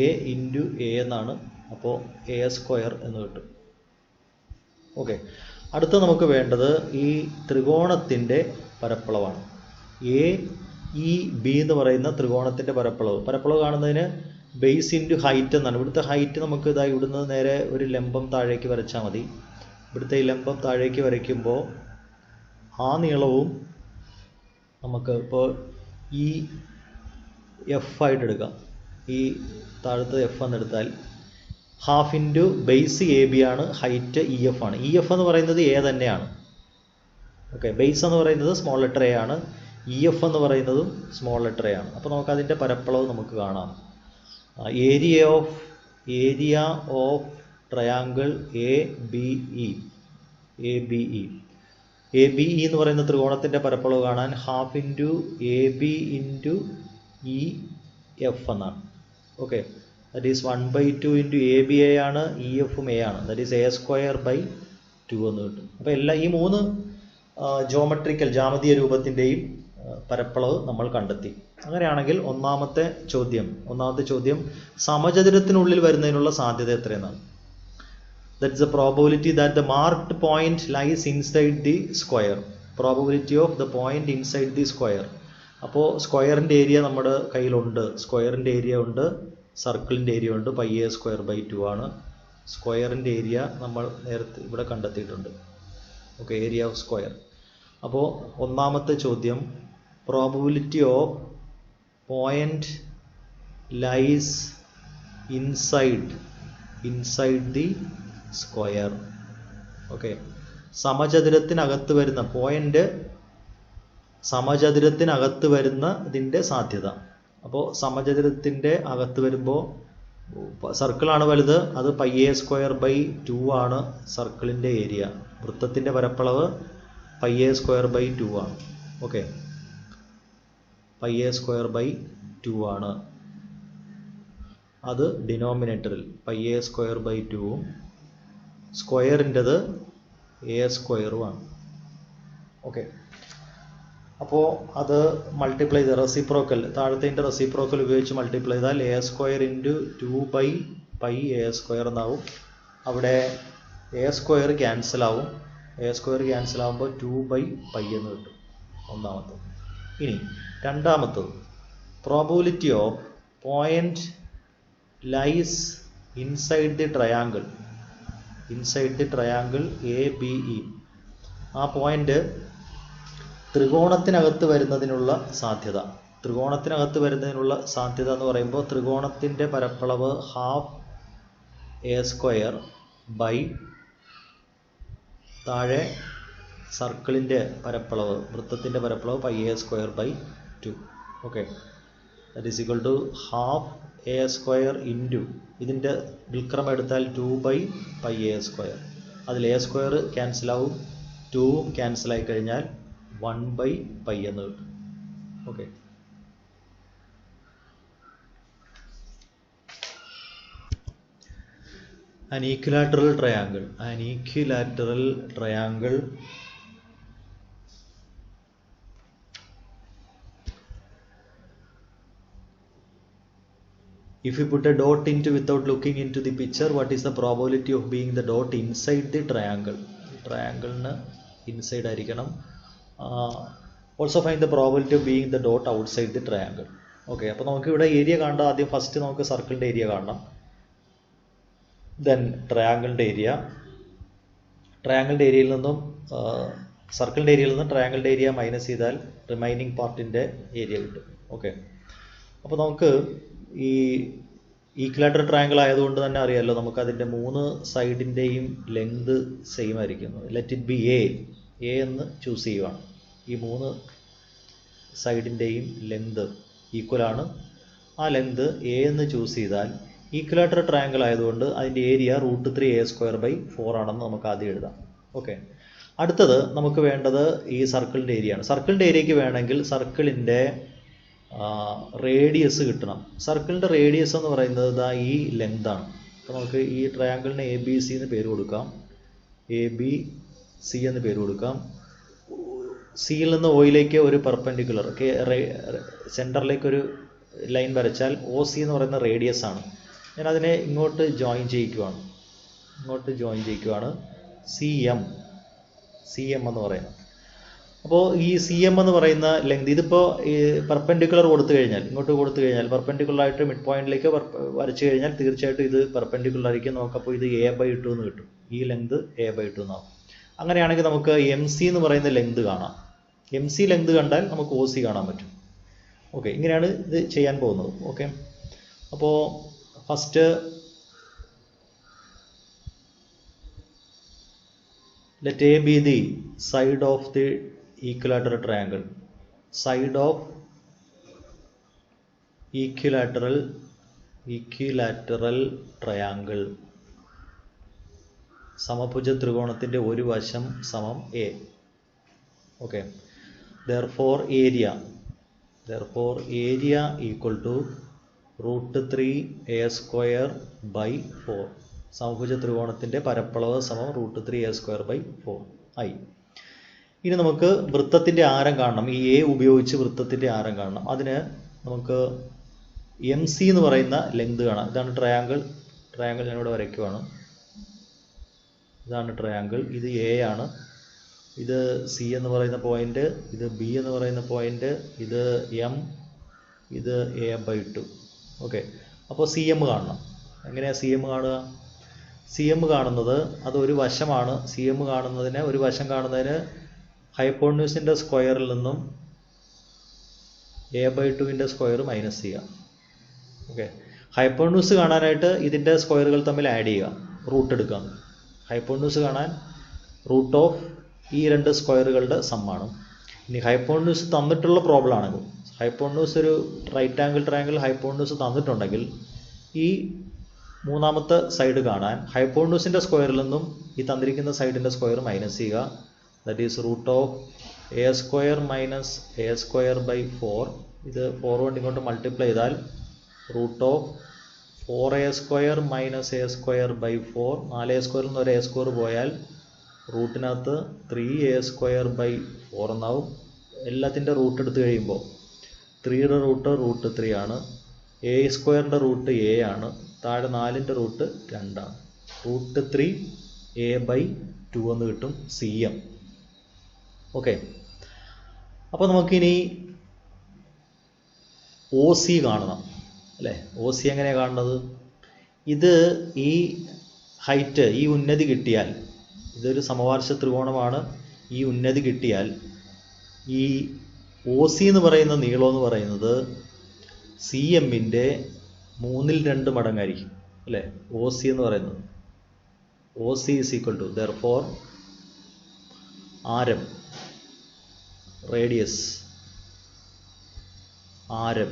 a ഇൻറ്റു a എന്നാണ്. അപ്പോൾ a² എന്ന് കിട്ടും. ഓക്കെ, അടുത്ത നമുക്ക് വേണ്ടത് ഈ ത്രികോണത്തിൻ്റെ പരപ്പളവാണ്. AEB എന്ന് പറയുന്ന ത്രികോണത്തിൻ്റെ പരപ്പളവ് കാണുന്നതിന് ബേസ് ഇൻറ്റു ഹൈറ്റ് എന്നാണ്. ഇവിടുത്തെ ഹൈറ്റ് നമുക്ക് ഇതായി ഇവിടുന്ന് നേരെ ഒരു ലംബം താഴേക്ക് വരച്ചാൽ മതി. ഇവിടുത്തെ ഈ ലംബം താഴേക്ക് വരയ്ക്കുമ്പോൾ ആ നീളവും നമുക്ക് ഇപ്പോൾ ഈ എഫ് ആയിട്ട് എടുക്കാം. ഈ താഴത്ത് എഫ് എന്നെടുത്താൽ ഹാഫ് ഇൻറ്റു ബേസ് AB ആണ്, ഹൈറ്റ് EF ആണ്. EF എന്ന് പറയുന്നത് A തന്നെയാണ്. ഓക്കെ, ബേസ് എന്ന് പറയുന്നത് സ്മോൾ ലെറ്റർ A ആണ്, EF എന്ന് പറയുന്നതും സ്മോൾ ലെറ്റർ A ആണ്. അപ്പോൾ നമുക്ക് അതിൻ്റെ പരപ്പളവ് നമുക്ക് കാണാം. ഏരിയ ഓഫ് ട്രയാങ്കിൾ ABE എന്ന് പറയുന്ന ത്രികോണത്തിൻ്റെ പരപ്പളവ് കാണാൻ half into AB into EF എന്നാണ്. Okay, that is 1/2 into ABA ആണ്, EFും A ആണ്. ദാറ്റ് ഈസ് a²/2 എന്ന് കിട്ടും. അപ്പോൾ ഈ 3 ജാമതീയ രൂപത്തിൻ്റെയും പരപ്പളവ് നമ്മൾ കണ്ടെത്തി. അങ്ങനെയാണെങ്കിൽ ഒന്നാമത്തെ ചോദ്യം സമചതുരത്തിനുള്ളിൽ വരുന്നതിനുള്ള സാധ്യത എത്രയെന്നാണ്. That's the probability that the marked point lies inside the square, probability of the point inside the square. അപ്പോൾ സ്ക്വയറിൻ്റെ ഏരിയ നമ്മുടെ കയ്യിലുണ്ട്, സ്ക്വയറിൻ്റെ ഏരിയ ഉണ്ട്, സർക്കിളിൻ്റെ ഏരിയ ഉണ്ട്, πa²/2 ആണ്. സ്ക്വയറിൻ്റെ ഏരിയ നമ്മൾ നേരത്തെ ഇവിടെ കണ്ടെത്തിയിട്ടുണ്ട്. Okay, area of square. അപ്പോൾ ഒന്നാമത്തെ ചോദ്യം, probability of point lies inside the square. Okay, സമചതുരത്തിനകത്ത് വരുന്ന പോയിന്റ്, സമചതുരത്തിനകത്ത് വരുന്നതിൻ്റെ സാധ്യത. അപ്പോൾ സമചതുരത്തിൻ്റെ അകത്ത് വരുമ്പോൾ സർക്കിളാണ് വലുത്, അത് πa²/2 ആണ് സർക്കിളിൻ്റെ ഏരിയ. വൃത്തത്തിൻ്റെ പരപ്പളവ് πa²/2 ആണ്. ഓക്കെ, πa²/2 ആണ്. അത് ഡിനോമിനേറ്ററിൽ πa²/2ഉം സ്ക്വയറിൻ്റെത് a² ആണ്. ഓക്കെ, അപ്പോൾ അത് മൾട്ടിപ്ലൈ ചെയ്ത് റെസിപ്രോക്കൽ, താഴത്തെ റെസിപ്രോക്കൽ ഉപയോഗിച്ച് മൾട്ടിപ്ലൈ ചെയ്താൽ a² ഇൻറ്റു 2/πa² എന്നാവും. അവിടെ a² ക്യാൻസൽ ആവും. a² ക്യാൻസൽ ആകുമ്പോൾ 2/π എന്ന് കിട്ടും ഒന്നാമത്തെ. ഇനി രണ്ടാമത്തത്, probability of point lies inside the triangle ABE. ആ പോയിന്റ് ത്രികോണത്തിനകത്ത് വരുന്നതിനുള്ള സാധ്യത. ത്രികോണത്തിനകത്ത് വരുന്നതിനുള്ള സാധ്യത എന്ന് പറയുമ്പോൾ ത്രികോണത്തിൻ്റെ പരപ്പളവ് ഹാഫ് a² താഴെ സർക്കിളിൻ്റെ പരപ്പളവ്, വൃത്തത്തിൻ്റെ പരപ്പളവ് πa²/2. Okay, that is equal to half a² into ഇതിൻ്റെ വിൽക്രമം എടുത്താൽ 2/πa². അതിൽ a² ക്യാൻസലാവും, 2ഉം ക്യാൻസലായി കഴിഞ്ഞാൽ 1/π എന്ന് കിട്ടും. Okay, an equilateral triangle If you put a dot into without looking into the picture, what is the probability of being the dot inside the triangle? Triangle inside ആയിരിക്കണം. Also find the probability of being the dot outside the triangle. Okay, അപ്പോൾ നമുക്ക് ഇവിടെ area കാണാം. ആദ്യം first നമുക്ക് സർക്കിളിൻ്റെ area കാണണം, then ട്രയാങ്കിളിൻ്റെ area. ട്രയാങ്കിളിൻ്റെ ഏരിയയിൽ നിന്നും സർക്കിളിൻ്റെ ഏരിയയിൽ നിന്നും ട്രയാങ്കിളിൻ്റെ ഏരിയ മൈനസ് ചെയ്താൽ റിമൈനിങ് പാർട്ടിൻ്റെ ഏരിയ കിട്ടും. ഓക്കെ, അപ്പോൾ നമുക്ക് ഈ ഈക്വലാറ്ററൽ ട്രയാങ്കിൾ ആയതുകൊണ്ട് തന്നെ അറിയാമല്ലോ, നമുക്ക് അതിൻ്റെ 3 സൈഡിൻ്റെയും ലെങ്ത് സെയിം ആയിരിക്കും. ലെറ്റ് ഇറ്റ് ബി എ എന്ന് ചൂസ് ചെയ്യുവാണ്. ഈ 3 സൈഡിൻ്റെയും ലെങ്ത് ഈക്വലാണ്. ആ ലെങ്ത് എ എന്ന് ചൂസ് ചെയ്താൽ ഈക്വലാറ്ററൽ ട്രയാങ്കിൾ ആയതുകൊണ്ട് അതിൻ്റെ ഏരിയ √3a²/4 ആണെന്ന് നമുക്ക് ആദ്യം എഴുതാം. ഓക്കെ, അടുത്തത് നമുക്ക് വേണ്ടത് ഈ സർക്കിളിൻ്റെ ഏരിയ ആണ്. സർക്കിളിൻ്റെ ഏരിയയ്ക്ക് വേണമെങ്കിൽ സർക്കിളിൻ്റെ റേഡിയസ് കിട്ടണം. സർക്കിളിൻ്റെ റേഡിയസ് എന്ന് പറയുന്നത് ഇതാ ഈ ലെങ്താണ്. അപ്പോൾ നമുക്ക് ഈ ട്രയാങ്കിളിന് ABC എന്ന് പേര് കൊടുക്കാം, ABC എന്ന് പേര് കൊടുക്കാം. സിയിൽ നിന്ന് ഓയിലേക്ക് ഒരു പെർപെൻഡിക്കുലർ സെൻറ്ററിലേക്ക് ഒരു ലൈൻ വരച്ചാൽ OC എന്ന് പറയുന്ന റേഡിയസ് ആണ്. ഞാൻ അതിനെ ഇങ്ങോട്ട് ജോയിൻ ചെയ്യിക്കുവാണ്, CM എന്ന് പറയുന്നത്. അപ്പോൾ ഈ CM എന്ന് പറയുന്ന ലെങ്ത്, ഇതിപ്പോൾ ഈ പെർപെൻഡിക്കുലർ കൊടുത്തു കഴിഞ്ഞാൽ, ഇങ്ങോട്ട് കൊടുത്തു കഴിഞ്ഞാൽ പെർപെൻഡിക്കുലറായിട്ട് മിഡ് പോയിന്റിലേക്ക് വരച്ചു കഴിഞ്ഞാൽ തീർച്ചയായിട്ടും ഇത് പെർപെൻഡിക്കുലർ ആയിരിക്കും. നമുക്കപ്പോൾ ഇത് a/2 എന്ന് കിട്ടും. ഈ ലെങ്ത് a/2 എന്നാവും. അങ്ങനെയാണെങ്കിൽ നമുക്ക് MC എന്ന് പറയുന്ന ലെങ്ത് കാണാം. MC ലെങ്ത് കണ്ടാൽ നമുക്ക് OC കാണാൻ പറ്റും. ഓക്കെ, ഇങ്ങനെയാണ് ഇത് ചെയ്യാൻ പോകുന്നത്. ഓക്കെ, അപ്പോൾ first let A be the side of the equilateral triangle. Side of equilateral triangle. സമഭുജ ത്രികോണത്തിൻ്റെ ഒരു വശം സമം A. Okay, therefore area equal to √3a²/4. സമഭുജ ത്രികോണത്തിൻ്റെ പരപ്പളവ് സമം √3a²/4 ആയി. ഇനി നമുക്ക് വൃത്തത്തിൻ്റെ ആരം കാണണം. ഈ A ഉപയോഗിച്ച് വൃത്തത്തിൻ്റെ ആരം കാണണം. അതിന് നമുക്ക് MC എന്ന് പറയുന്ന ലെങ്ത് കാണാം. ഇതാണ് ട്രയാങ്കിൾ ഞാനിവിടെ വരയ്ക്കുവാണ്. ഇതാണ് ട്രയാങ്കിൾ, ഇത് A ആണ്, ഇത് C എന്ന് പറയുന്ന പോയിന്റ്, ഇത് B എന്ന് പറയുന്ന പോയിന്റ്, ഇത് M, ഇത് a/2. ഓക്കെ, അപ്പോൾ CM കാണണം. എങ്ങനെയാണ് CM കാണുക? CM കാണുന്നത് അതൊരു വശമാണ്. CM കാണുന്നതിന്, ഒരു വശം കാണുന്നതിന് ഹൈപ്പോട്ടന്യൂസിൻ്റെ സ്ക്വയറിൽ നിന്നും a/2ൻ്റെ സ്ക്വയർ മൈനസ് ചെയ്യുക. ഓക്കെ, ഹൈപ്പോട്ടന്യൂസ് കാണാനായിട്ട് ഇതിൻ്റെ സ്ക്വയറുകൾ തമ്മിൽ ആഡ് ചെയ്യുക, റൂട്ട് എടുക്കുക. ഹൈപ്പോട്ടന്യൂസ് കാണാൻ റൂട്ട് ഓഫ് ഈ 2 സ്ക്വയറുകളുടെ സമ്മാണ്. ഇനി ഹൈപ്പോട്ടന്യൂസ് തന്നിട്ടുള്ള പ്രോബ്ലം ആണെങ്കിൽ, ഹൈപ്പോട്ടന്യൂസ് ഒരു റൈറ്റ് ആംഗിൾ ട്രയാങ്കിൾ ഹൈപ്പോട്ടന്യൂസ് തന്നിട്ടുണ്ടെങ്കിൽ ഈ മൂന്നാമത്തെ സൈഡ് കാണാൻ ഹൈപ്പോട്ടന്യൂസിൻ്റെ സ്ക്വയറിൽ നിന്നും ഈ തന്നിരിക്കുന്ന സൈഡിൻ്റെ സ്ക്വയർ മൈനസ് ചെയ്യുക. That is √a² minus a²/4. ഇത് 4 കൊണ്ട് ഇങ്ങോട്ട് മൾട്ടിപ്ലൈ ചെയ്താൽ √4a² മൈനസ് a²/4. 4a² നിന്ന് ഒരു a² പോയാൽ റൂട്ടിനകത്ത് 3a²/4 എന്നാവും. എല്ലാത്തിൻ്റെ റൂട്ട് എടുത്തു കഴിയുമ്പോൾ 3യുടെ റൂട്ട് √3 ആണ്, a²ൻ്റെ റൂട്ട് a ആണ്, താഴെ 4ൻ്റെ റൂട്ട് 2 ആണ്. √3a/2 എന്ന് കിട്ടും CM. ഓക്കെ, അപ്പോൾ നമുക്കിനി OC കാണണം അല്ലേ? OC എങ്ങനെയാണ് കാണുന്നത്? ഇത് ഈ ഹൈറ്റ്, ഈ ഉന്നതി കിട്ടിയാൽ, ഇതൊരു സമപാർശ്വ ത്രികോണമാണ്, ഈ ഉന്നതി കിട്ടിയാൽ ഈ OC എന്ന് പറയുന്ന നീളം എന്ന് പറയുന്നത് CMൻ്റെ 3/2 മടങ്ങായിരിക്കും അല്ലേ? OC എന്ന് പറയുന്നത് OC is equal to, therefore ആരം, റേഡിയസ്, ആരം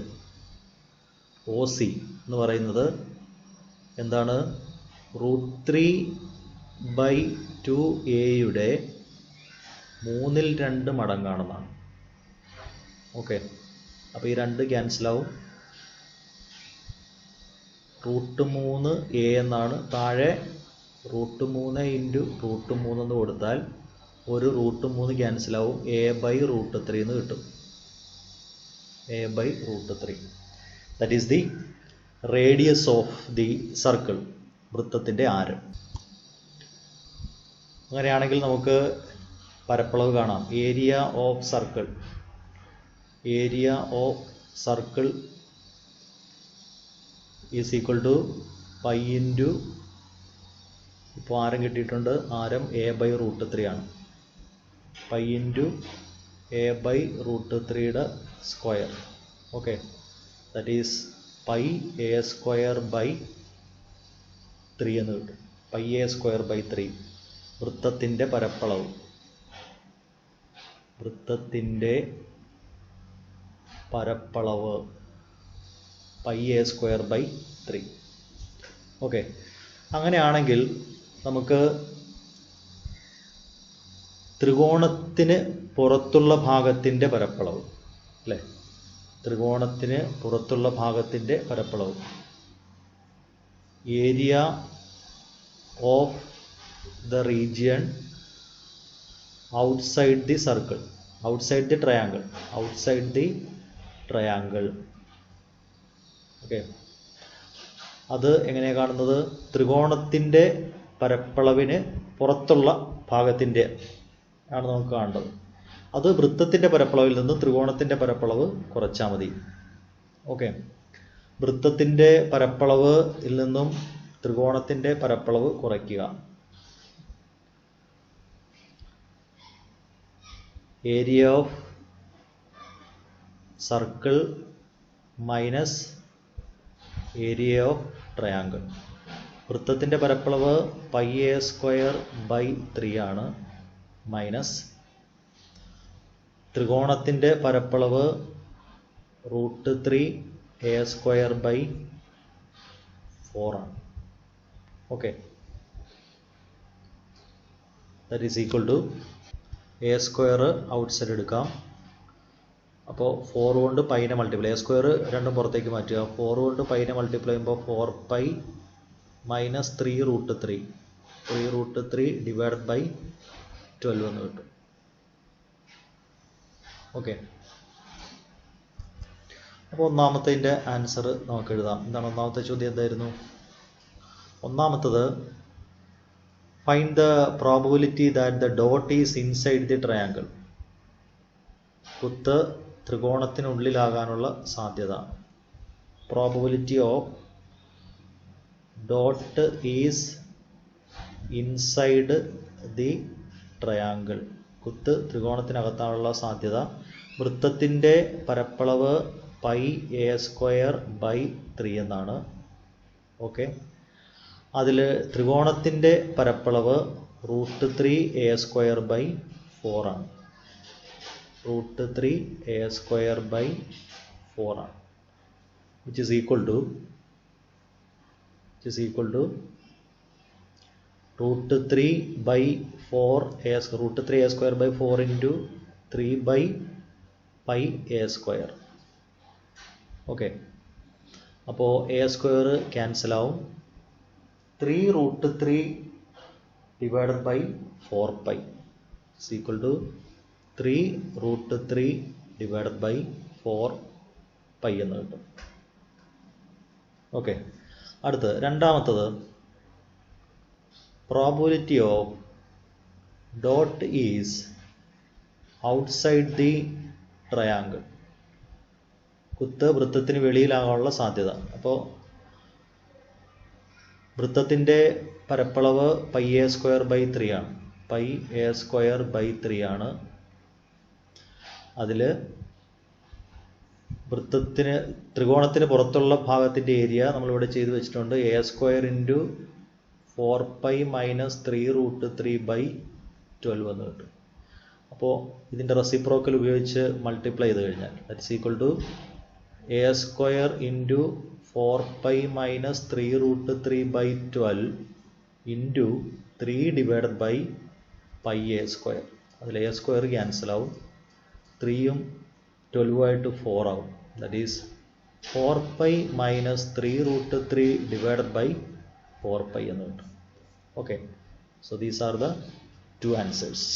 OC എന്ന് പറയുന്നത് എന്താണ്? √3/2a യുടെ 3/2 മടങ്ങാണെന്നാണ്. ഓക്കെ, അപ്പോൾ ഈ 2 ക്യാൻസലാവും. √3a എന്നാണ്, താഴെ √3 × √3 എന്ന് കൊടുത്താൽ ഒരു √3 ക്യാൻസലാവും, a/√3 എന്ന് കിട്ടും. a/√3. That is the radius of the circle, വൃത്തത്തിൻ്റെ ആരം. അങ്ങനെയാണെങ്കിൽ നമുക്ക് പരപ്പളവ് കാണാം. Area of circle, area of circle is equal to pi into, ഇപ്പോൾ ആരം കിട്ടിയിട്ടുണ്ട്, ആരം a/√3 ആണ്. Pi into a/√3 square. Okay, that is pi a²/3 എന്ന് കിട്ടും. പൈ a²/3 വൃത്തത്തിൻ്റെ പരപ്പളവ്, വൃത്തത്തിൻ്റെ പരപ്പളവ് പൈ a²/3. ഓക്കെ, അങ്ങനെയാണെങ്കിൽ നമുക്ക് ത്രികോണത്തിന് പുറത്തുള്ള ഭാഗത്തിൻ്റെ പരപ്പളവ്, അല്ലേ, ത്രികോണത്തിന് പുറത്തുള്ള ഭാഗത്തിൻ്റെ പരപ്പളവ്, area of the region outside the circle, outside the triangle, outside the triangle. Okay, അത് എങ്ങനെയാണ് കാണുന്നത്? ത്രികോണത്തിൻ്റെ പരപ്പളവിന് പുറത്തുള്ള ഭാഗത്തിൻ്റെ ആണ് നമുക്ക് കാണേണ്ടത്. അത് വൃത്തത്തിൻ്റെ പരപ്പളവിൽ നിന്ന് ത്രികോണത്തിൻ്റെ പരപ്പളവ് കുറച്ചാൽ മതി. ഓക്കെ, വൃത്തത്തിൻ്റെ പരപ്പളവിൽ നിന്നും ത്രികോണത്തിൻ്റെ പരപ്പളവ് കുറയ്ക്കുക. Area of circle minus area of triangle. വൃത്തത്തിൻ്റെ പരപ്പളവ് പൈ a²/3 ആണ്, മൈനസ് ത്രികോണത്തിൻ്റെ പരപ്പളവ് √3 a²/4 ആണ്. Okay, that is equal to a² outside എടുക്കാം. അപ്പോൾ 4 കൊണ്ട് പൈനെ മൾട്ടിപ്ലൈ, a² രണ്ടും പുറത്തേക്ക് മാറ്റുക. 4 കൊണ്ട് പൈനെ മൾട്ടിപ്ലൈ ചെയ്യുമ്പോൾ 4π മൈനസ് 3√3, 3√3 ഡിവൈഡഡ് ബൈ 12 എന്ന് കിട്ടും. ഓക്കെ, അപ്പോൾ ഒന്നാമത്തതിൻ്റെ ആൻസർ നമുക്ക് എഴുതാം. എന്താണ് ഒന്നാമത്തെ ചോദ്യം? എന്തായിരുന്നു ഒന്നാമത്തത്? Find the probability that the dot is inside the triangle. കുത്ത് ത്രികോണത്തിനുള്ളിലാകാനുള്ള സാധ്യത. Probability of dot is inside the triangle. കുത്ത് ത്രികോണത്തിനകത്താനുള്ള സാധ്യത. വൃത്തത്തിൻ്റെ പരപ്പളവ് പൈ a²/3 എന്നാണ്. ഓക്കെ, അതിൽ ത്രികോണത്തിൻ്റെ പരപ്പളവ് √3 a²/4 ആണ്. √3 a²/4 ആണ്, which is equal to √3/4 √3 a²/4 into 3/π a². Okay, അപ്പോൾ a² ക്യാൻസൽ ആവും. 3√3 divided by 4π is equal to 3√3 divided by 4π എന്ന് കിട്ടും. ഓക്കെ, അടുത്ത് രണ്ടാമത്തത്, probability of dot is outside the triangle. കുത്ത് വൃത്തത്തിന് വെളിയിലാകാനുള്ള സാധ്യത. അപ്പോൾ വൃത്തത്തിൻ്റെ പരപ്പളവ് പൈ a²/3 ആണ്. പൈ a²/3 ആണ്. അതിൽ ത്രികോണത്തിന് പുറത്തുള്ള ഭാഗത്തിൻ്റെ ഏരിയ നമ്മളിവിടെ ചെയ്ത് വെച്ചിട്ടുണ്ട്. a² ഇൻറ്റു 4π മൈനസ് 3√3/12 എന്ന് കിട്ടും. അപ്പോൾ ഇതിൻ്റെ റെസിപ്രോക്കൽ ഉപയോഗിച്ച് മൾട്ടിപ്ലൈ ചെയ്ത് കഴിഞ്ഞാൽ that is equal to a² into 4π minus 3√3/12 into 3 divided by pi a². അതിൽ a² ക്യാൻസൽ ആവും. 3ഉം 12ആയിട്ട് 4 ആവും. That is 4π minus 3√3 divided by 4π എന്ന് കിട്ടും. Okay, so these are the 2 answers.